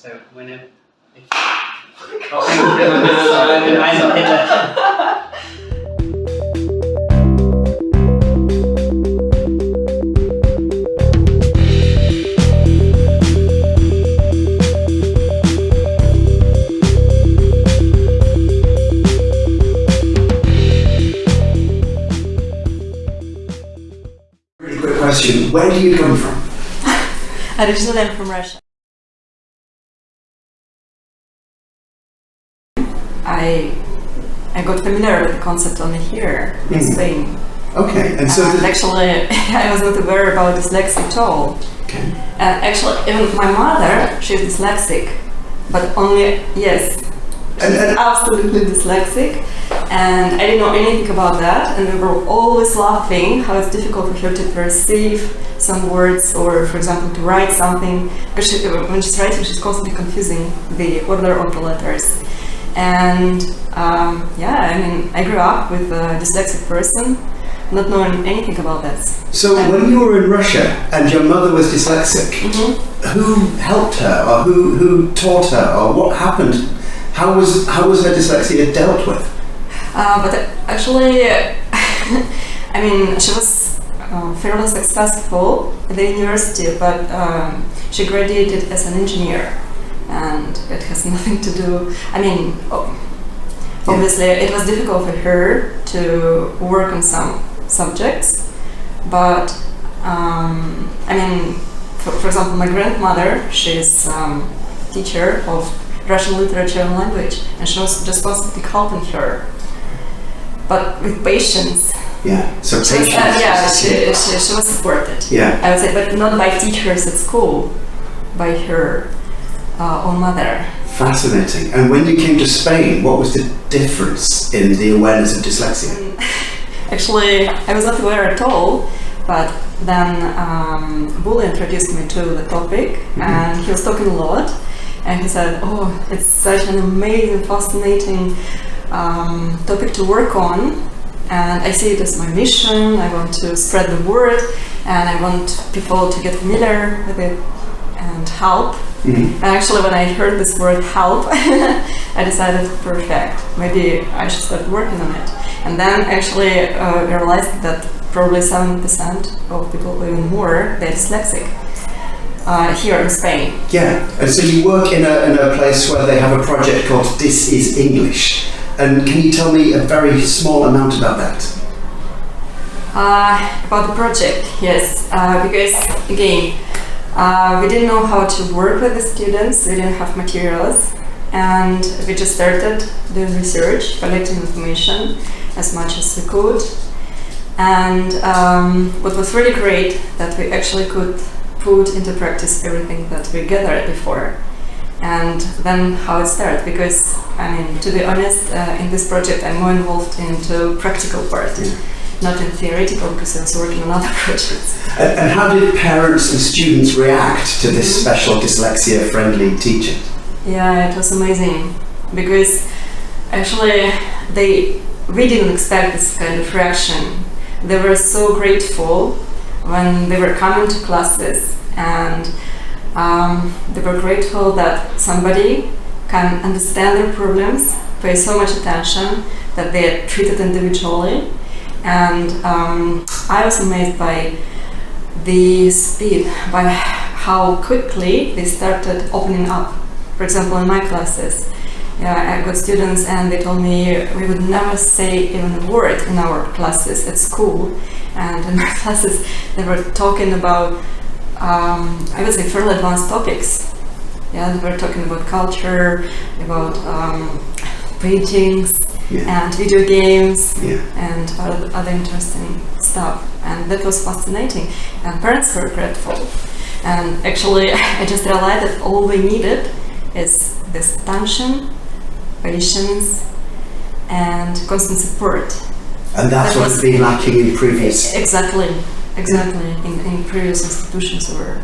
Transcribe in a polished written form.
So whenever... Oh, question. Where do you come from? Originally I'm from Russia. I got familiar with the concept only here in Spain. Okay, and so actually I was not aware about dyslexia at all. Okay. Actually, even my mother, she's dyslexic, but only, yes, she's absolutely dyslexic, and I didn't know anything about that, and we were always laughing how it's difficult for her to perceive some words, or for example to write something, because when she's writing she's constantly confusing the order of the letters. And yeah, I mean, I grew up with a dyslexic person, not knowing anything about that. So when you were in Russia and your mother was dyslexic, who helped her, or who taught her, or what happened? How was her dyslexia dealt with? But actually, I mean, she was fairly successful at the university, but she graduated as an engineer, and it has nothing to do. I mean, obviously, it was difficult for her to work on some subjects, but I mean, for example, my grandmother, she's teacher of Russian literature and language, and she was just constantly helping her, but with patience. Yeah, so patience. She was supported. Yeah, I would say, but not by teachers at school, by her own mother. Fascinating. And when you came to Spain, what was the difference in the awareness of dyslexia? Actually, I was not aware at all, but then Bully introduced me to the topic, and he was talking a lot, and he said, oh, it's such an amazing, fascinating topic to work on, and I see it as my mission. I want to spread the word, and I want people to get familiar with it and help. And actually, when I heard this word help, I decided, perfect, maybe I should start working on it. And then actually realized that probably 70% of people, even more, they're dyslexic here in Spain. Yeah, and so you work in a place where they have a project called This is English. And can you tell me a very small amount about that? About the project, yes, because again, we didn't know how to work with the students, we didn't have materials, and we just started doing research, collecting information as much as we could. And what was really great, that we actually could put into practice everything that we gathered before. And then how it started, because I mean, to be honest, in this project I'm more involved into practical part, not in theoretical, because I was working on other projects. And how did parents and students react to this special dyslexia-friendly teaching? Yeah, it was amazing, because actually we didn't expect this kind of reaction. They were so grateful when they were coming to classes, and they were grateful that somebody can understand their problems, pay so much attention, that they are treated individually. And I was amazed by the speed, by how quickly they started opening up. For example, in my classes, I got students and they told me we would never say even a word in our classes at school. And in my classes, they were talking about, I would say, fairly advanced topics. Yeah, they were talking about culture, about paintings, and video games, and other interesting stuff. And that was fascinating. And parents were grateful. And actually, I just realized that all we needed is this attention, patience, and constant support. And that's what has been lacking in previous... Exactly. In previous institutions or